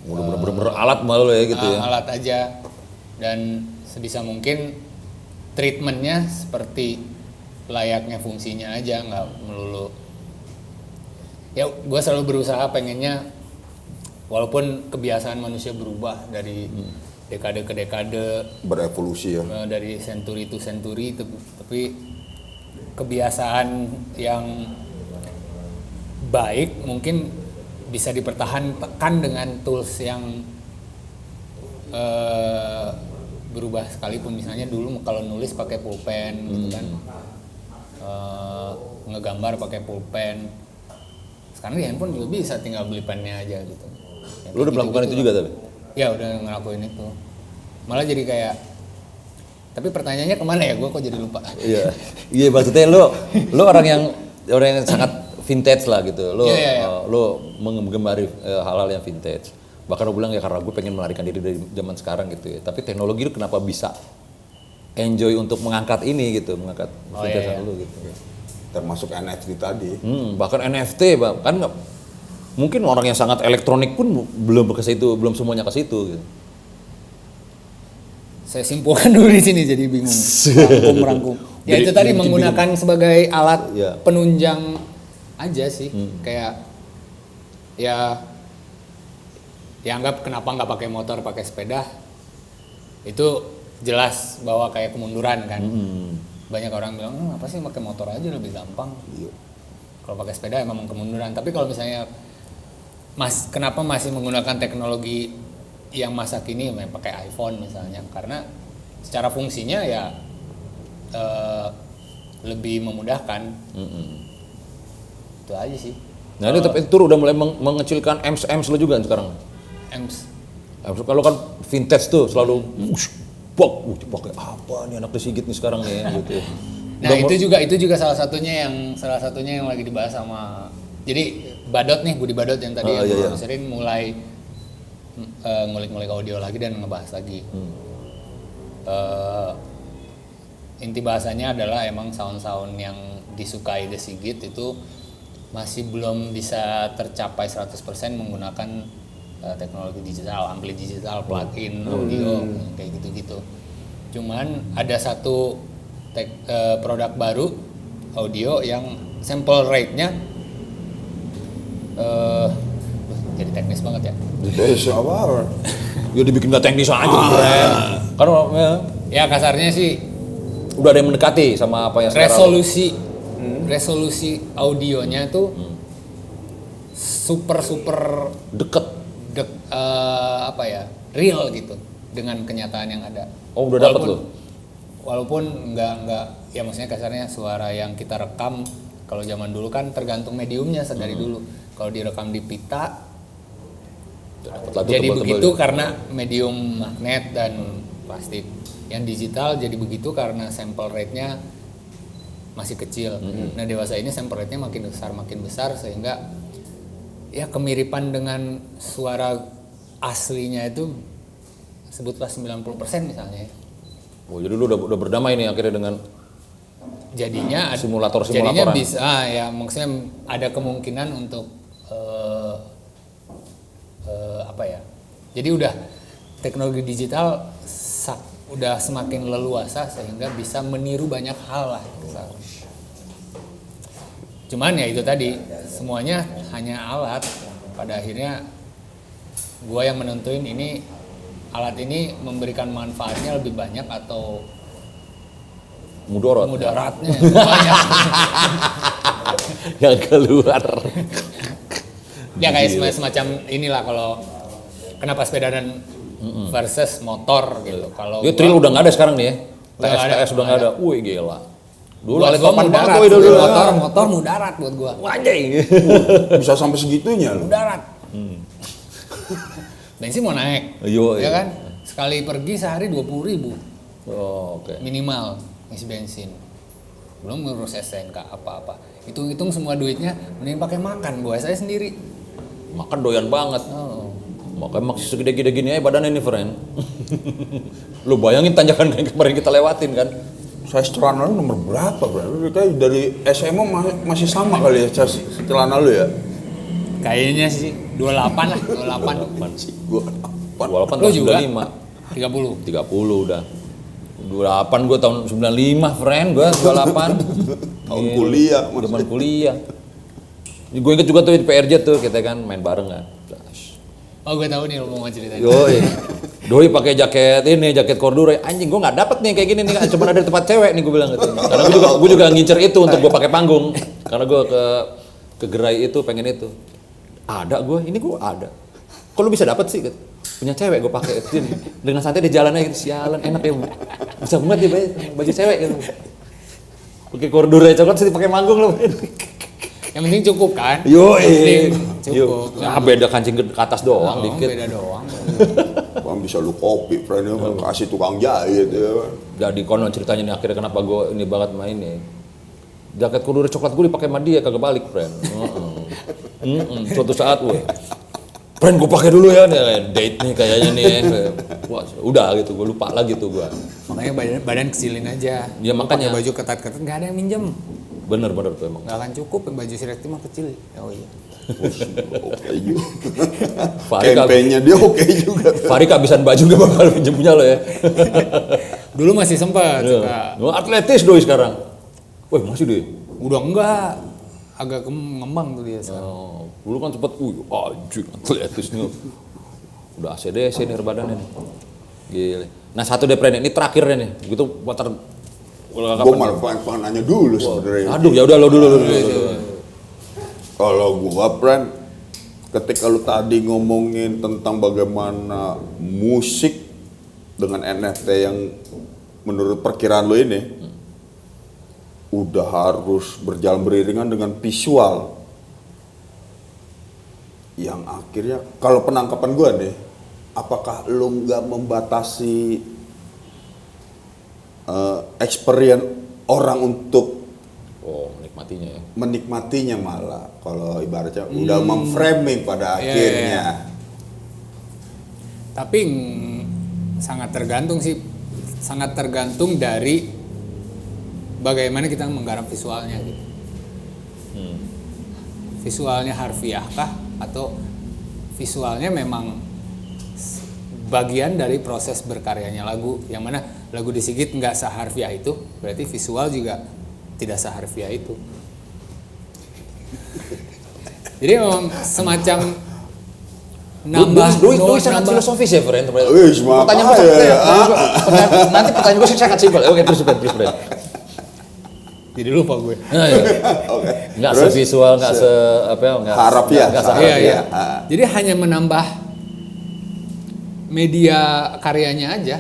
Udah bener-bener alat malu ya gitu ya. Alat aja, dan sebisa mungkin treatmentnya seperti layaknya fungsinya aja, nggak melulu. Ya gue selalu berusaha pengennya, walaupun kebiasaan manusia berubah dari dekade ke dekade, Berevolusi ya. dari century to century, tapi kebiasaan yang baik mungkin bisa dipertahankan dengan tools yang berubah sekalipun. Misalnya dulu kalau nulis pakai pulpen gitu kan, ngegambar pakai pulpen. Sekarang di handphone juga bisa, tinggal beli pennya aja gitu. Ya, lu udah melakukan itu juga tapi? Ya udah ngelakuin itu. Malah jadi kayak, tapi pertanyaannya kemana ya? Gue kok jadi lupa. Iya maksudnya lu orang yang sangat vintage lah gitu. Lu menggemari hal-hal yang vintage. Bahkan lu bilang ya karena gue pengen melarikan diri dari zaman sekarang gitu ya. Tapi teknologi lu kenapa bisa enjoy untuk mengangkat ini gitu, mengangkat vintage lu gitu. Termasuk NFT tadi. Bahkan NFT kan Mungkin orang yang sangat elektronik pun belum ke situ, belum semuanya ke situ gitu. Saya simpulkan dulu di sini jadi bingung. Merangkum. Ya Jadi itu tadi bikin menggunakan sebagai alat Iya. penunjang aja sih. Kayak ya anggap kenapa nggak pakai motor, pakai sepeda. Itu jelas bahwa kayak kemunduran kan. Banyak orang bilang, apa sih pakai motor aja lebih gampang. Iya. Kalau pakai sepeda emang kemunduran. Tapi kalau misalnya kenapa masih menggunakan teknologi yang masa kini pakai iPhone misalnya, karena secara fungsinya ya lebih memudahkan. Itu aja sih. Nah ini tapi Tur udah mulai mengecilkan ems lo juga sekarang. Ems. Kalau kan vintage tuh selalu dipakai apa nih anak disigit nih sekarang nih gitu. Nah itu juga salah satunya yang lagi dibahas sama, jadi Budi Badot yang tadi yang produserin mulai ngulik-ngulik audio lagi dan ngebahas lagi. Inti bahasanya adalah emang sound-sound yang disukai The Sigit itu masih belum bisa tercapai 100% menggunakan teknologi digital, ampli digital, plug-in audio kayak gitu-gitu. Cuman ada satu produk baru audio yang sample rate-nya jadi teknis banget ya. Sabar. Ya dibikin nggak teknis aja keren. Karena Ya kasarnya sih udah ada yang mendekati sama apa yang sekarang. resolusi audionya tuh super Deket. real gitu dengan kenyataan yang ada. Oh udah dapet lo. Walaupun nggak ya maksudnya kasarnya suara yang kita rekam kalau zaman dulu kan tergantung mediumnya dari dulu. Kalau direkam di pita jadi begitu karena medium magnet dan plastik. Yang digital jadi begitu karena sample rate-nya masih kecil. Nah dewasa ini sample rate-nya makin besar sehingga ya kemiripan dengan suara aslinya itu sebutlah 90% misalnya. Oh jadi lu udah berdamai nih akhirnya dengan jadinya simulator-simulatoran. Bisa ya maksudnya ada kemungkinan untuk jadi udah teknologi digital udah semakin leluasa sehingga bisa meniru banyak hal lah. Cuman ya itu tadi semuanya hanya alat. Pada akhirnya gua yang menentuin ini alat ini memberikan manfaatnya lebih banyak atau mudaratnya banyak. Yang keluar. Ya kayak semacam inilah kalau kenapa sepeda dan versus motor gitu. Kalau Ya trail udah nggak ada sekarang nih ya. TS udah nggak ada. Wih gila. Dulu buat gua mudarat, motor mudarat buat gua. Wajay. Bisa sampai segitunya loh. Mudarat. Bensin mau naik, ya kan? Sekali pergi sehari 20.000 Oh, oke. minimal ngisi bensin. Belum ngurus STNK apa-apa. Hitung-hitung semua duitnya, mending pakai makan. Buat saya sendiri. Makan doyan banget. Oh. Makanya masih segede-gede gini aja badannya nih, friend. Lu bayangin tanjakan yang kemarin kita lewatin kan? Saya celana lu nomor berapa, bro? Kayak dari SMA masih sama kali ya celana lu ya? Kayaknya sih 28 lah, 28. Sih gua 28 Lu tahun juga? 95. 30. 30 udah. 28 gua tahun 95, friend. Gua 28. tahun kuliah, Zaman kuliah. Gue inget juga tuh di PRJ tuh kita kan main bareng kan. Oh gue tahu nih lu mau ceritain. Doi pakai jaket corduroy. Anjing gue nggak dapet nih kayak gini nih, cuma ada di tempat cewek nih gue bilang gitu. Karena gue juga ngincer itu untuk gue pakai panggung. Karena gue ke gerai itu pengen itu. Ada gue ada. Kok lu bisa dapet sih? Gitu. Punya cewek gue pakai dengan santai di jalan aja gitu. Sialan enak ya. Bisa banget dia baju cewek gitu. Pakai corduroy coklat sih pakai manggung loh. Yang penting cukup kan? Cukup. Nah, beda kancing ke atas doang dikit. Beda doang. Bang bisa lu kopi, friend, kasih tukang jahit ya. Jadi konon ceritanya nih akhirnya kenapa gue ini banget mainnya. Jaket corduroy coklat gue dipakai sama dia kagak balik, friend. Suatu saat friend gue pakai dulu ya, date nih kayaknya nih. Wah, udah gitu, gue lupa lagi tuh gue. Makanya badan kecilin aja. Ya makanya pakai baju ketat-ketat nggak ada yang minjem. Bener tuh emang. Nggak akan cukup, yang baju si Rekti mah kecil. Oh iya. Oke juga. Fahri Campaign-nya dia oke juga. Fahri kehabisan baju gak bakal pinjem punya lo ya. Dulu masih sempat. Lo atletis doi sekarang. Wah masih deh. Udah enggak. Agak ngembang tuh dia sekarang. Oh, dulu kan sempet, anjing atletisnya. Udah ACDC nih badannya nih. Gile. Nah satu deh Pren, ini terakhir nih. Gitu water. Gue malah pengen nanya dulu sebenarnya. Aduh ya udah lo dulu. Kalau gua friend, ketika lu tadi ngomongin tentang bagaimana musik dengan NFT yang menurut perkiraan lu ini udah harus berjalan beriringan dengan visual yang akhirnya kalau penangkapan gua nih, apakah lu nggak membatasi experience orang untuk Menikmatinya ya. menikmatinya malah kalau ibaratnya udah memframing pada akhirnya. Tapi sangat tergantung sih, sangat tergantung dari bagaimana kita menggarap visualnya gitu. Visualnya harfiah kah atau visualnya memang bagian dari proses berkaryanya lagu, yang mana lagu di Sigit nggak seharfiah itu, berarti visual juga tidak seharfiah itu. Jadi memang semacam nambah Doi sangat filosofis ya, Friend. Pertanyaan Nanti pertanyaan gue sangat simpel. Oke, terus Friend. Jadi lupa gue. Nah, iya. Oke. Nggak sevisual, nggak se apa ya, nggak harfiah. nggak seharfiah. Iya. Jadi hanya menambah media karyanya aja,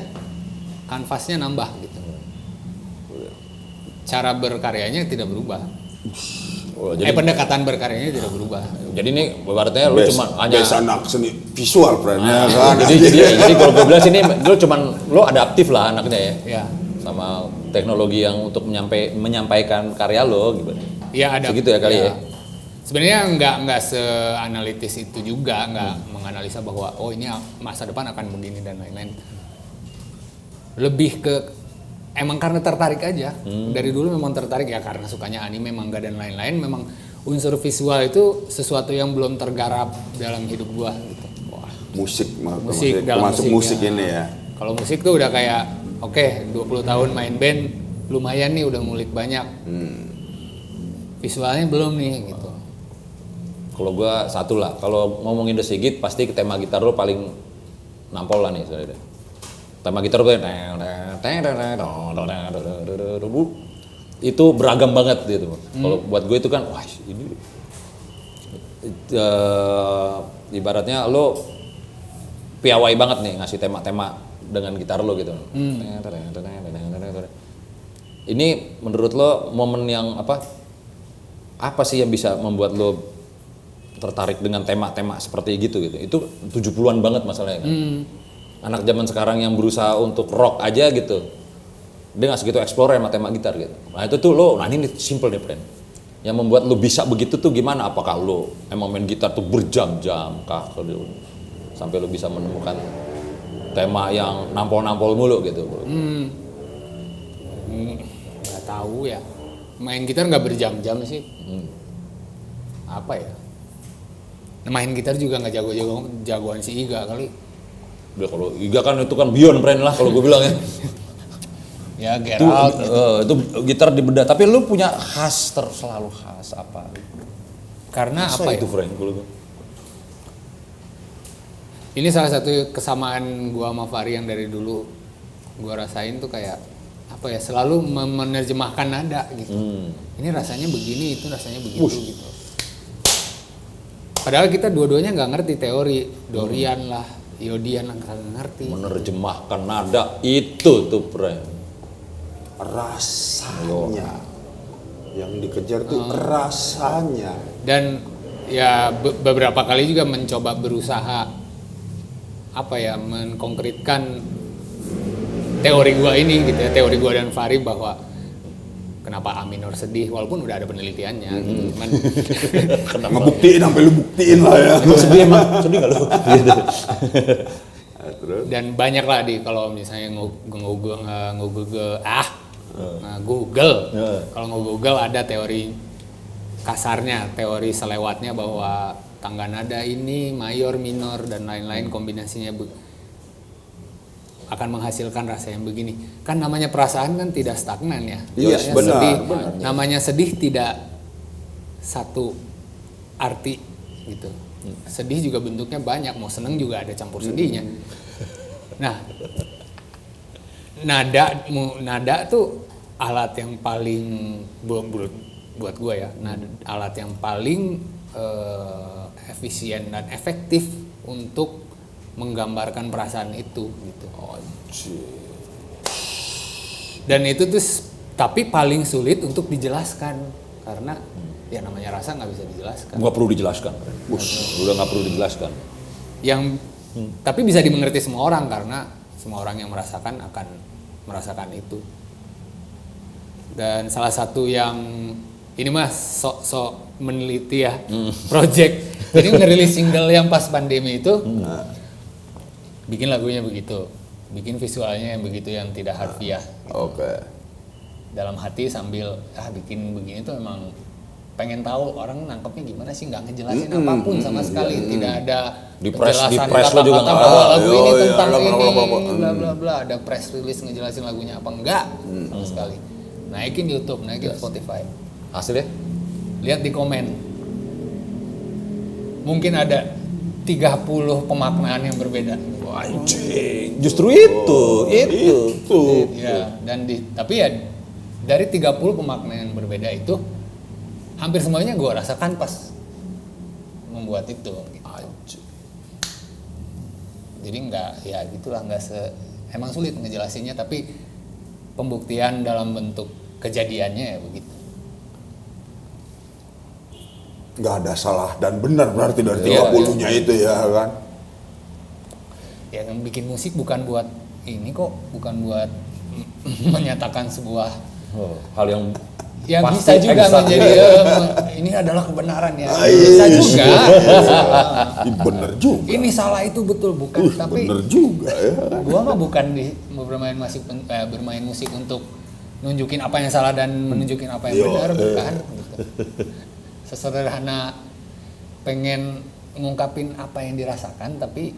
kanvasnya nambah gitu. Cara berkaryanya tidak berubah. Oh, jadi Pendekatan berkaryanya tidak berubah. jadi ini ibaratnya lu cuma hanya anak seni visual friend ya kan. jadi kalau gue bilang sini lu cuman lu adaptif lah anaknya ya. Ya. Sama teknologi yang untuk menyampaikan karya lo gitu. Iya ada. Segitu ya kali ya. Sebenarnya nggak seanalitis itu juga, nggak menganalisa bahwa oh ini masa depan akan begini dan lain-lain. Lebih ke emang karena tertarik aja. Dari dulu memang tertarik ya karena sukanya anime, manga dan lain-lain. Memang unsur visual itu sesuatu yang belum tergarap dalam hidup gua gitu. Wah. Musik Dalam termasuk musik ya. ini ya. Kalau musik tuh udah kayak oke, 20 tahun main band lumayan nih, udah ngulik banyak. Visualnya belum nih gitu. Kalau gua satu lah, kalau ngomongin The Sigit pasti tema gitar lo paling nampol lah nih sebenarnya. Tema gitar tuh itu beragam banget gitu. Kalau buat gue itu kan, wah ini ibaratnya lo piawai banget nih ngasih tema-tema dengan gitar lo gitu. Ini menurut lo momen yang apa sih yang bisa membuat lo tertarik dengan tema-tema seperti gitu? Itu 70-an banget masalahnya kan. Anak zaman sekarang yang berusaha untuk rock aja gitu, dia nggak segitu explore sama tema gitar gitu. Nah itu tuh lo, ini simple deh friend. Yang membuat lo bisa begitu tuh gimana? Apakah lo emang main gitar tuh berjam-jam kah? Sampai lo bisa menemukan tema yang nampol-nampol mulu gitu. Nggak tahu ya. Main gitar nggak berjam-jam sih. Apa ya? Main gitar juga nggak jagoan si Iga kali. Udah kalau Iga kan itu kan beyond friend lah kalau gue bilang ya. Ya Geralt itu gitar dibedah, tapi lu punya khas selalu khas apa? Karena Masa apa itu ya? friend kalau Ini salah satu kesamaan gua sama Fahri yang dari dulu gua rasain tuh kayak apa ya, selalu menerjemahkan nada gitu. Ini rasanya begini, itu rasanya begitu gitu. Padahal kita dua-duanya nggak ngerti teori Dorian lah, Iodian lah, nggak ngerti. menerjemahkan nada itu tuh friend. Rasanya yang dikejar tuh rasanya. Dan ya beberapa kali juga mencoba berusaha mengkonkretkan teori gua ini gitu ya, teori gua dan Fahri bahwa kenapa A minor sedih walaupun udah ada penelitiannya gitu. Cuman Ngebuktiin sampai lu buktiin lah ya. Sedih nggak lu? Terus dan banyak lah kalau misalnya Google Nah, Google. Kalau Google ada teori kasarnya, teori selewatnya bahwa tangga nada ini mayor, minor dan lain-lain kombinasinya akan menghasilkan rasa yang begini. Kan namanya perasaan kan tidak stagnan ya. Iya, Namanya benar, sedih, benar. namanya sedih tidak satu arti gitu. Sedih juga bentuknya banyak, mau seneng juga ada campur sedihnya. Nah, nada tuh alat yang paling buat gue ya, alat yang paling efisien dan efektif untuk menggambarkan perasaan itu gitu. Dan itu tuh tapi paling sulit untuk dijelaskan karena ya namanya rasa nggak bisa dijelaskan. Nggak perlu dijelaskan. Udah nggak perlu dijelaskan. Tapi bisa dimengerti semua orang karena semua orang yang merasakan akan merasakan itu. Dan salah satu yang ini mas sok meneliti ya project. Jadi ngerilis single yang pas pandemi itu, bikin lagunya begitu, bikin visualnya yang begitu yang tidak harfiah. Oke. Dalam hati sambil bikin begini tuh emang pengen tahu orang nangkepnya gimana sih, nggak ngejelasin apapun sama sekali, tidak ada Di press penjelasan lo juga kata-kata nggak bahwa ada. lagu ini tentang bla, bla, ini bla, bla. bla bla bla, ada press release ngejelasin lagunya apa enggak sama sekali. Naikin YouTube, naikin Spotify, Hasilnya? lihat di komen, mungkin ada 30 pemaknaan yang berbeda. Anjing. Justru itu. Ya, tapi ya dari 30 pemaknaan yang berbeda itu hampir semuanya gue rasakan pas membuat itu gitu. Jadi ya gitulah, emang sulit ngejelasinnya, tapi pembuktian dalam bentuk kejadiannya ya begitu. Nggak ada salah dan benar berarti dari Iya, 30-nya itu ya kan. Ya yang bikin musik bukan buat ini kok, bukan buat menyatakan sebuah Hal yang ya pasti bisa juga exact. menjadi ini adalah kebenaran ya. Iya, Bisa juga. Bener juga. Ini salah itu betul bukan, tapi Bener juga ya. gua mah bukan bermain musik untuk nunjukin apa yang salah dan menunjukin apa yang benar, bukan gitu. Sesederhana pengen ngungkapin apa yang dirasakan, tapi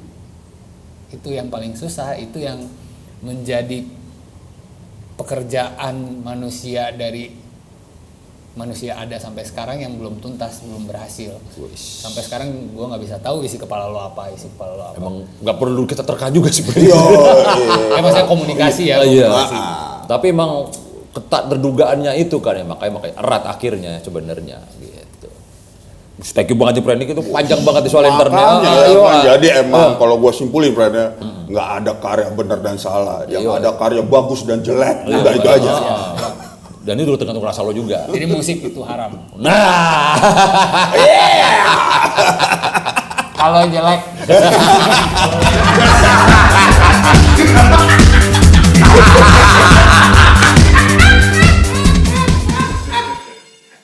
itu yang paling susah, itu yang menjadi pekerjaan manusia dari manusia ada sampai sekarang yang belum tuntas, belum berhasil. Sampai sekarang gue nggak bisa tahu isi kepala lo apa. Emang nggak perlu kita terka juga sih. Maksudnya komunikasi ya. Iya. Komunikasi. Tapi emang ketat terdugaannya itu kan ya, makanya erat akhirnya sebenarnya gitu. Thank you banget Prendik, itu panjang banget di soal internet. Jadi emang kalau gue simpulin Prendik, nggak ada karya benar dan salah, yang ada karya bagus dan jelek, udah itu aja. Dan itu tergantung rasa lo juga. Jadi musik itu haram. Nah, Kalau jelek